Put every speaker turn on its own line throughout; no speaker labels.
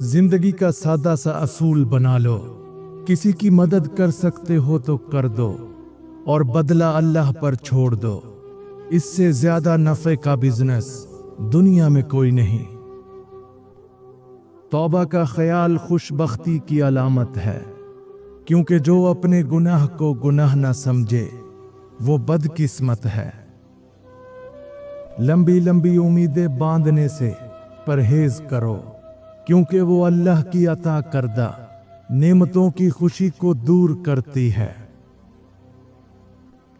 जिंदगी का सादा सा असूल बना लो, किसी की मदद कर सकते हो तो कर दो और बदला अल्लाह पर छोड़ दो। इससे ज्यादा नफे का बिजनेस दुनिया में कोई नहीं। तौबा का ख्याल खुशबख्ती की अलामत है, क्योंकि जो अपने गुनाह को गुनाह न समझे वो बदकिस्मत है। लंबी लंबी उम्मीदें बांधने से परहेज करो, क्योंकि वो अल्लाह की अता करदा नेमतों की खुशी को दूर करती है।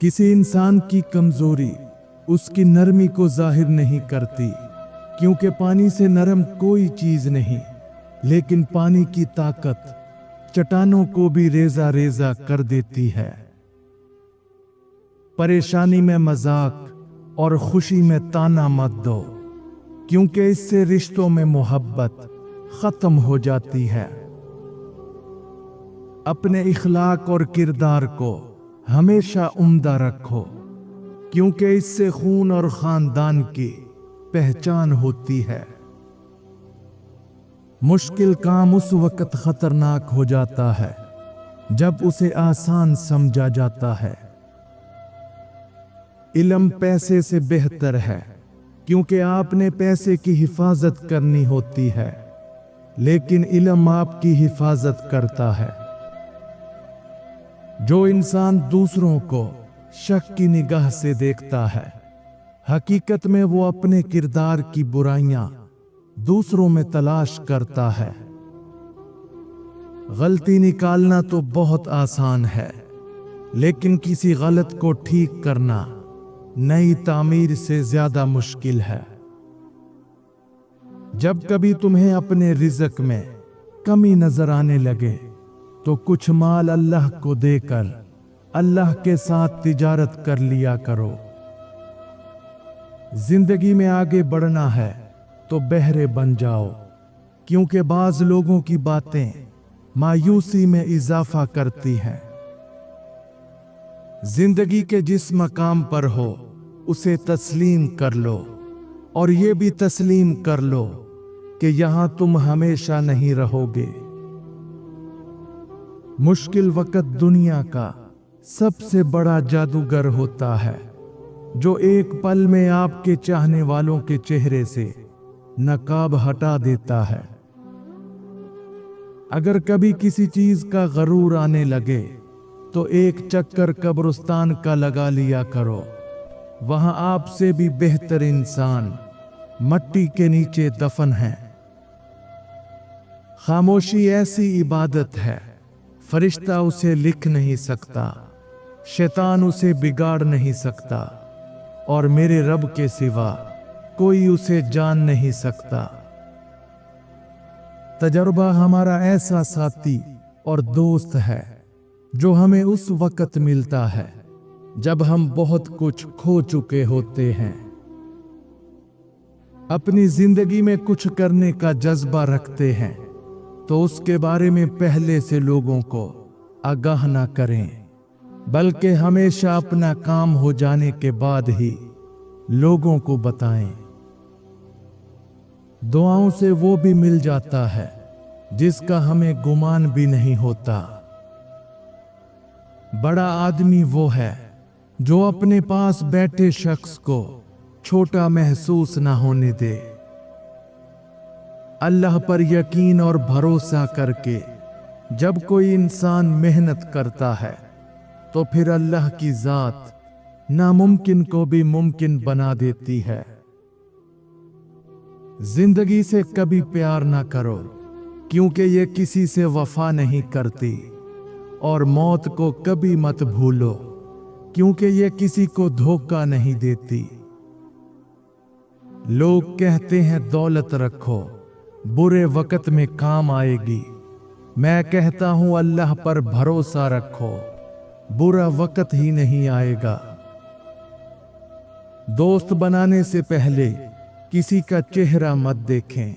किसी इंसान की कमजोरी उसकी नरमी को जाहिर नहीं करती, क्योंकि पानी से नरम कोई चीज नहीं, लेकिन पानी की ताकत चट्टानों को भी रेजा रेजा कर देती है। परेशानी में मजाक और खुशी में ताना मत दो, क्योंकि इससे रिश्तों में मोहब्बत खत्म हो जाती है। अपने इखलाक और किरदार को हमेशा उम्दा रखो, क्योंकि इससे खून और खानदान की पहचान होती है। मुश्किल काम उस वक्त खतरनाक हो जाता है जब उसे आसान समझा जाता है। इल्म पैसे से बेहतर है, क्योंकि आपने पैसे की हिफाजत करनी होती है, लेकिन इल्म आपकी हिफाजत करता है। जो इंसान दूसरों को शक की निगाह से देखता है, हकीकत में वो अपने किरदार की बुराइयां दूसरों में तलाश करता है। गलती निकालना तो बहुत आसान है, लेकिन किसी गलत को ठीक करना नई तामीर से ज्यादा मुश्किल है। जब कभी तुम्हें अपने रिज़्क में कमी नजर आने लगे, तो कुछ माल अल्लाह को देकर अल्लाह के साथ तिजारत कर लिया करो। जिंदगी में आगे बढ़ना है तो बहरे बन जाओ, क्योंकि बाज लोगों की बातें मायूसी में इजाफा करती हैं। जिंदगी के जिस मकाम पर हो उसे तस्लीम कर लो, और ये भी तस्लीम कर लो कि यहां तुम हमेशा नहीं रहोगे। मुश्किल वक्त दुनिया का सबसे बड़ा जादूगर होता है, जो एक पल में आपके चाहने वालों के चेहरे से नकाब हटा देता है। अगर कभी किसी चीज का गरूर आने लगे, तो एक चक्कर कब्रिस्तान का लगा लिया करो। वहां आपसे भी बेहतर इंसान मट्टी के नीचे दफन है। खामोशी ऐसी इबादत है, फरिश्ता उसे लिख नहीं सकता, शैतान उसे बिगाड़ नहीं सकता, और मेरे रब के सिवा कोई उसे जान नहीं सकता। तजर्बा हमारा ऐसा साथी और दोस्त है जो हमें उस वक्त मिलता है जब हम बहुत कुछ खो चुके होते हैं। अपनी जिंदगी में कुछ करने का जज्बा रखते हैं, तो उसके बारे में पहले से लोगों को आगाह ना करें, बल्कि हमेशा अपना काम हो जाने के बाद ही लोगों को बताएं। दुआओं से वो भी मिल जाता है जिसका हमें गुमान भी नहीं होता। बड़ा आदमी वो है जो अपने पास बैठे शख्स को छोटा महसूस ना होने दे। अल्लाह पर यकीन और भरोसा करके जब कोई इंसान मेहनत करता है, तो फिर अल्लाह की जात नामुमकिन को भी मुमकिन बना देती है। जिंदगी से कभी प्यार ना करो, क्योंकि ये किसी से वफा नहीं करती, और मौत को कभी मत भूलो, क्योंकि ये किसी को धोखा नहीं देती। लोग कहते हैं दौलत रखो, बुरे वक्त में काम आएगी। मैं कहता हूं अल्लाह पर भरोसा रखो, बुरा वक्त ही नहीं आएगा। दोस्त बनाने से पहले किसी का चेहरा मत देखें,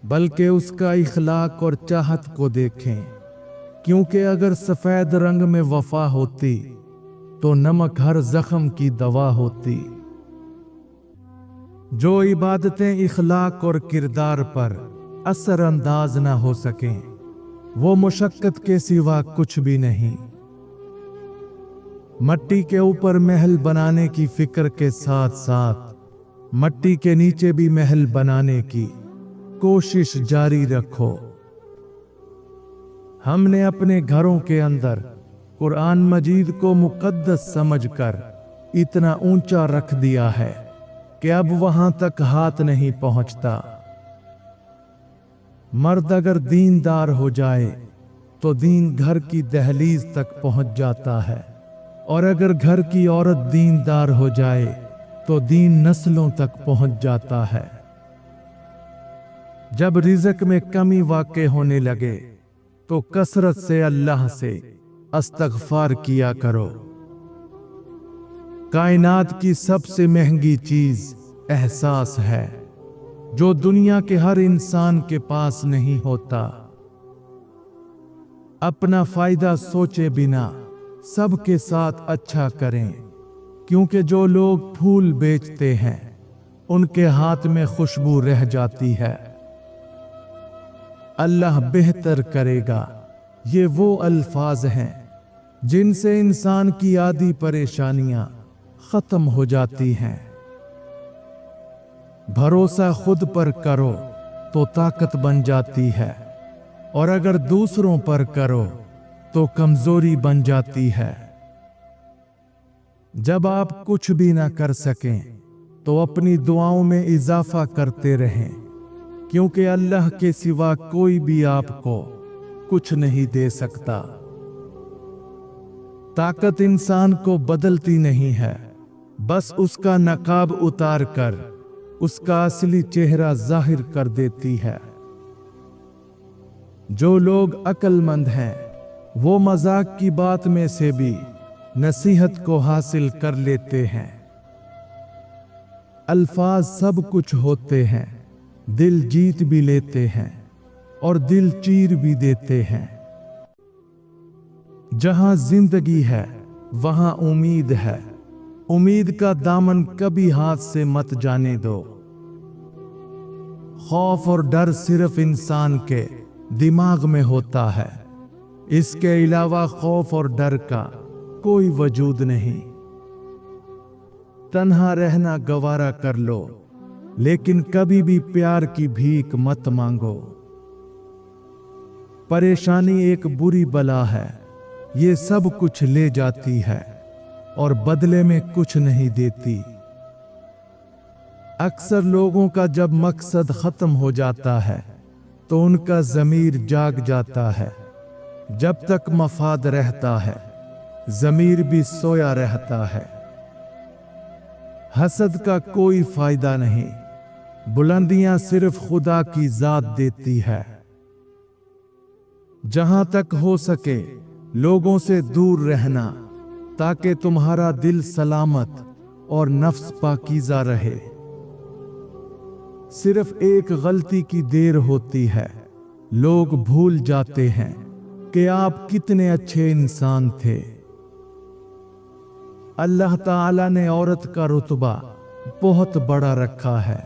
बल्कि उसका इखलाक और चाहत को देखें, क्योंकि अगर सफेद रंग में वफा होती तो नमक हर जख्म की दवा होती। जो इबादतें इखलाक और किरदार पर असर अंदाज ना हो सकें, वो मुशक्कत के सिवा कुछ भी नहीं। मट्टी के ऊपर महल बनाने की फिक्र के साथ साथ मट्टी के नीचे भी महल बनाने की कोशिश जारी रखो। हमने अपने घरों के अंदर कुरान मजीद को मुकद्दस समझकर इतना ऊंचा रख दिया है कि अब वहां तक हाथ नहीं पहुंचता। मर्द अगर दीनदार हो जाए तो दीन घर की दहलीज तक पहुंच जाता है, और अगर घर की औरत दीनदार हो जाए तो दीन नस्लों तक पहुंच जाता है। जब रिज़्क में कमी वाक़े होने लगे तो कसरत से अल्लाह से इस्तग़फ़ार किया करो। कायनात की सबसे महंगी चीज एहसास है, जो दुनिया के हर इंसान के पास नहीं होता। अपना फायदा सोचे बिना सबके साथ अच्छा करें, क्योंकि जो लोग फूल बेचते हैं उनके हाथ में खुशबू रह जाती है। अल्लाह बेहतर करेगा, ये वो अल्फाज हैं जिनसे इंसान की आधी परेशानियां खत्म हो जाती हैं। भरोसा खुद पर करो तो ताकत बन जाती है, और अगर दूसरों पर करो तो कमजोरी बन जाती है। जब आप कुछ भी ना कर सकें तो अपनी दुआओं में इजाफा करते रहें, क्योंकि अल्लाह के सिवा कोई भी आपको कुछ नहीं दे सकता। ताकत इंसान को बदलती नहीं है, बस उसका नकाब उतार कर उसका असली चेहरा जाहिर कर देती है। जो लोग अक्लमंद हैं वो मजाक की बात में से भी नसीहत को हासिल कर लेते हैं। अल्फाज सब कुछ होते हैं, दिल जीत भी लेते हैं और दिल चीर भी देते हैं। जहां जिंदगी है वहां उम्मीद है, उम्मीद का दामन कभी हाथ से मत जाने दो। खौफ और डर सिर्फ इंसान के दिमाग में होता है, इसके अलावा खौफ और डर का कोई वजूद नहीं। तन्हा रहना गवारा कर लो, लेकिन कभी भी प्यार की भीख मत मांगो। परेशानी एक बुरी बला है, ये सब कुछ ले जाती है और बदले में कुछ नहीं देती। अक्सर लोगों का जब मकसद खत्म हो जाता है तो उनका ज़मीर जाग जाता है। जब तक मफाद रहता है ज़मीर भी सोया रहता है। हसद का कोई फायदा नहीं, बुलंदियां सिर्फ खुदा की जात देती है। जहां तक हो सके लोगों से दूर रहना, ताकि तुम्हारा दिल सलामत और नफ्स पाकीज़ा रहे। सिर्फ एक गलती की देर होती है, लोग भूल जाते हैं कि आप कितने अच्छे इंसान थे। अल्लाह ताला ने औरत का रुतबा बहुत बड़ा रखा है,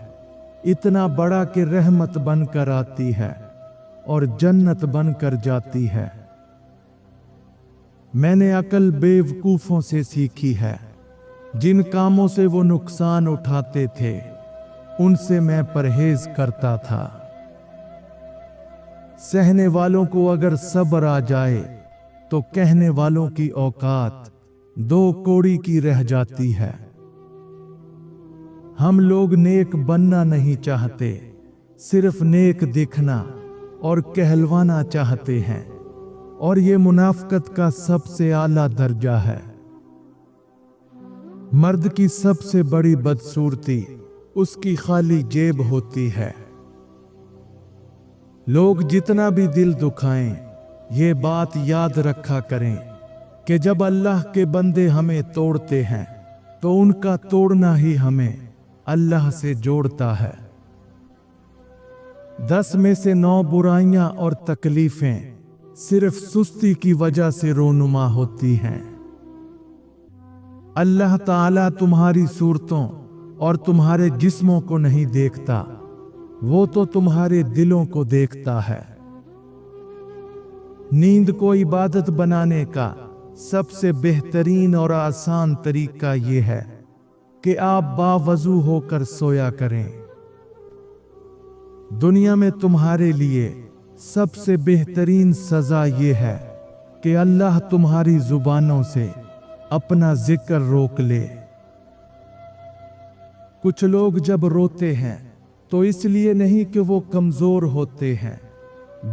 इतना बड़ा कि रहमत बनकर आती है और जन्नत बनकर जाती है। मैंने अकल बेवकूफों से सीखी है, जिन कामों से वो नुकसान उठाते थे उनसे मैं परहेज करता था। सहने वालों को अगर सब्र आ जाए तो कहने वालों की औकात दो कौड़ी की रह जाती है। हम लोग नेक बनना नहीं चाहते, सिर्फ नेक दिखना और कहलवाना चाहते हैं, और ये मुनाफिकत का सबसे आला दर्जा है। मर्द की सबसे बड़ी बदसूरती उसकी खाली जेब होती है। लोग जितना भी दिल दुखाएं, ये बात याद रखा करें कि जब अल्लाह के बंदे हमें तोड़ते हैं तो उनका तोड़ना ही हमें अल्लाह से जोड़ता है। 10 में से 9 बुराइयां और तकलीफें सिर्फ सुस्ती की वजह से रोनुमा होती हैं। अल्लाह ताला तुम्हारी सूरतों और तुम्हारे जिस्मों को नहीं देखता, वो तो तुम्हारे दिलों को देखता है। नींद को इबादत बनाने का सबसे बेहतरीन और आसान तरीका ये है कि आप बावजू होकर सोया करें। दुनिया में तुम्हारे लिए सबसे बेहतरीन सजा ये है कि अल्लाह तुम्हारी जुबानों से अपना जिक्र रोक ले। कुछ लोग जब रोते हैं तो इसलिए नहीं कि वो कमजोर होते हैं,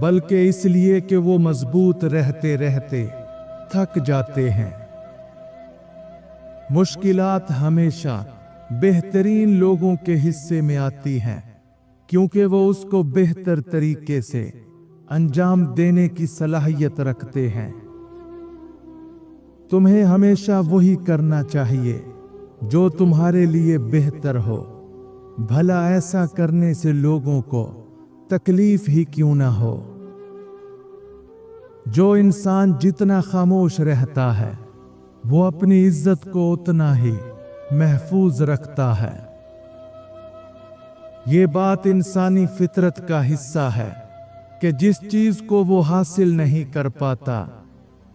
बल्कि इसलिए कि वो मजबूत रहते रहते थक जाते हैं। मुश्किलात हमेशा बेहतरीन लोगों के हिस्से में आती हैं, क्योंकि वो उसको बेहतर तरीके से अंजाम देने की सलाहियत रखते हैं। तुम्हें हमेशा वही करना चाहिए जो तुम्हारे लिए बेहतर हो, भला ऐसा करने से लोगों को तकलीफ ही क्यों ना हो। जो इंसान जितना खामोश रहता है वो अपनी इज्जत को उतना ही महफूज रखता है। ये बात इंसानी फितरत का हिस्सा है कि जिस चीज को वो हासिल नहीं कर पाता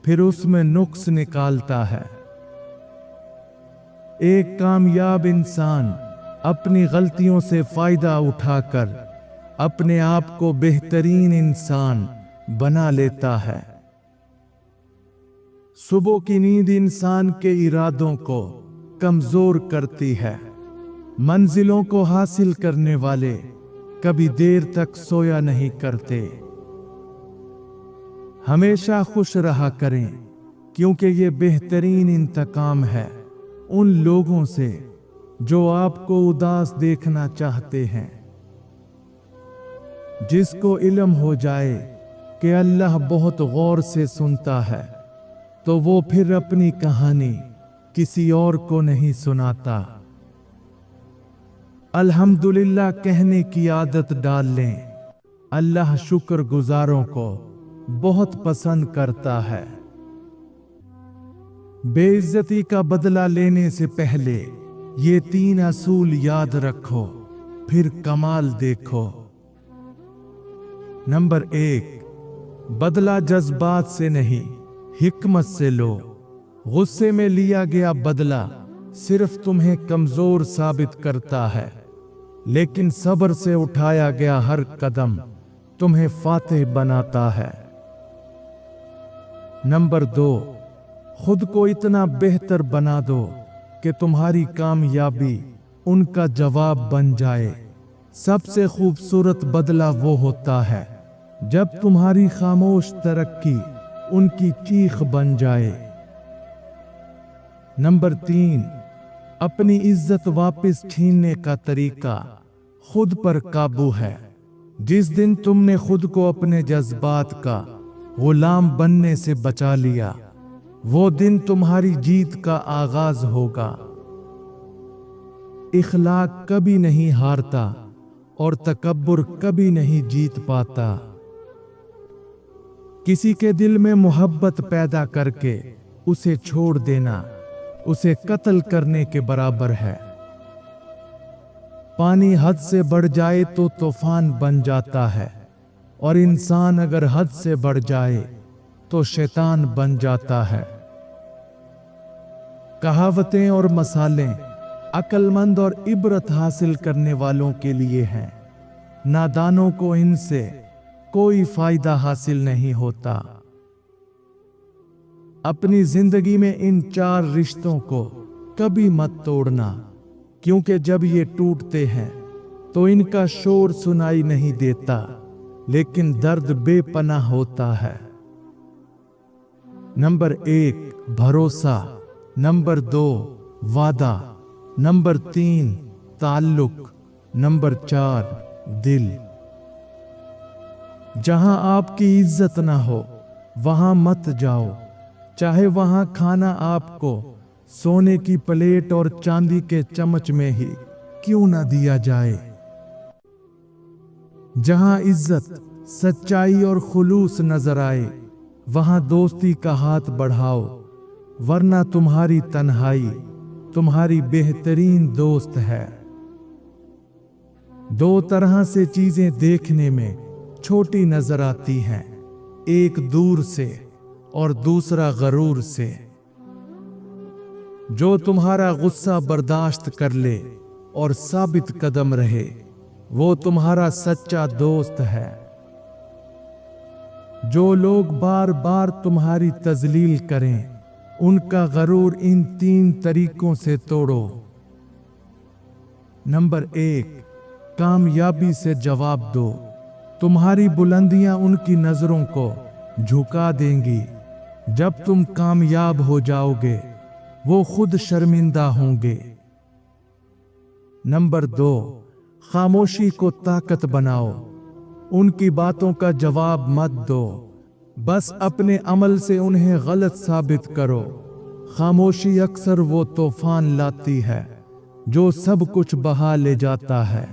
फिर उसमें नुक्स निकालता है। एक कामयाब इंसान अपनी गलतियों से फायदा उठाकर अपने आप को बेहतरीन इंसान बना लेता है। सुबह की नींद इंसान के इरादों को कमजोर करती है। मंजिलों को हासिल करने वाले कभी देर तक सोया नहीं करते। हमेशा खुश रहा करें, क्योंकि ये बेहतरीन इंतकाम है उन लोगों से जो आपको उदास देखना चाहते हैं। जिसको इल्म हो जाए कि अल्लाह बहुत गौर से सुनता है तो वो फिर अपनी कहानी किसी और को नहीं सुनाता। अल्हम्दुलिल्लाह कहने की आदत डाल लें। अल्लाह शुक्रगुजारों को बहुत पसंद करता है। बेइज्जती का बदला लेने से पहले ये 3 असूल याद रखो, फिर कमाल देखो। नंबर 1, बदला जज्बात से नहीं, हिकमत से लो। गुस्से में लिया गया बदला सिर्फ तुम्हें कमजोर साबित करता है, लेकिन सब्र से उठाया गया हर कदम तुम्हें फातेह बनाता है। नंबर 2, खुद को इतना बेहतर बना दो कि तुम्हारी कामयाबी उनका जवाब बन जाए। सबसे खूबसूरत बदला वो होता है जब तुम्हारी खामोश तरक्की उनकी चीख बन जाए। नंबर 3, अपनी इज्जत वापस छीनने का तरीका खुद पर काबू है। जिस दिन तुमने खुद को अपने जज्बात का गुलाम बनने से बचा लिया, वो दिन तुम्हारी जीत का आगाज होगा। इखलाक कभी नहीं हारता और तकब्बुर कभी नहीं जीत पाता। किसी के दिल में मोहब्बत पैदा करके उसे छोड़ देना उसे कत्ल करने के बराबर है। पानी हद से बढ़ जाए तो तूफान बन जाता है, और इंसान अगर हद से बढ़ जाए तो शैतान बन जाता है। कहावतें और मसालें अक्लमंद और इबरत हासिल करने वालों के लिए हैं। नादानों को इनसे कोई फायदा हासिल नहीं होता। अपनी जिंदगी में इन 4 रिश्तों को कभी मत तोड़ना, क्योंकि जब ये टूटते हैं तो इनका शोर सुनाई नहीं देता, लेकिन दर्द बेपनाह होता है। नंबर 1, भरोसा। नंबर 2, वादा। नंबर 3, ताल्लुक। नंबर 4, दिल। जहां आपकी इज्जत ना हो वहां मत जाओ, चाहे वहां खाना आपको सोने की प्लेट और चांदी के चम्मच में ही क्यों ना दिया जाए। जहां इज्जत, सच्चाई और खुलूस नजर आए वहां दोस्ती का हाथ बढ़ाओ, वरना तुम्हारी तन्हाई तुम्हारी बेहतरीन दोस्त है। दो तरह से चीजें देखने में छोटी नजर आती हैं, एक दूर से और दूसरा गरूर से। जो तुम्हारा गुस्सा बर्दाश्त कर ले और साबित कदम रहे, वो तुम्हारा सच्चा दोस्त है। जो लोग बार बार तुम्हारी तजलील करें, उनका गरूर इन 3 तरीकों से तोड़ो। नंबर 1, कामयाबी से जवाब दो। तुम्हारी बुलंदियां उनकी नजरों को झुका देंगी। जब तुम कामयाब हो जाओगे, वो खुद शर्मिंदा होंगे। नंबर 2, खामोशी को ताकत बनाओ। उनकी बातों का जवाब मत दो, बस अपने अमल से उन्हें गलत साबित करो। खामोशी अक्सर वो तूफान लाती है जो सब कुछ बहा ले जाता है।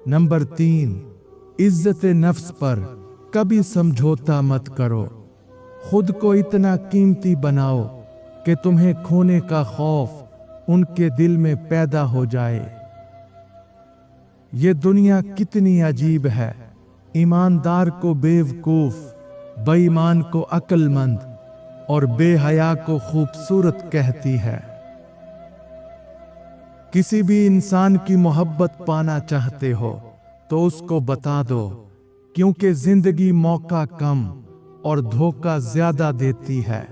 नंबर 3, इज्जत नफ्स पर कभी समझौता मत करो। खुद को इतना कीमती बनाओ कि तुम्हें खोने का खौफ उनके दिल में पैदा हो जाए। ये दुनिया कितनी अजीब है। ईमानदार को बेवकूफ, बेईमान को अक्लमंद और बेहया को खूबसूरत कहती है। किसी भी इंसान की मोहब्बत पाना चाहते हो तो उसको बता दो, क्योंकि जिंदगी मौका कम और धोखा ज्यादा देती है।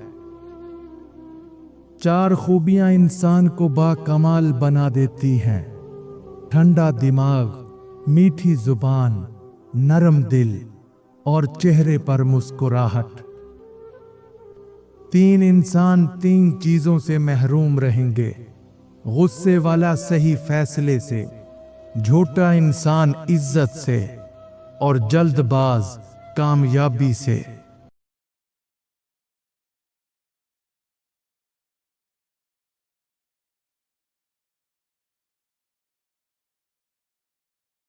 4 खूबियां इंसान को बाकमाल बना देती हैं: ठंडा दिमाग, मीठी जुबान, नरम दिल और चेहरे पर मुस्कुराहट। 3 इंसान 3 चीजों से महरूम रहेंगे: गुस्से वाला सही फैसले से, झूठा इंसान इज्जत से और जल्दबाज कामयाबी से।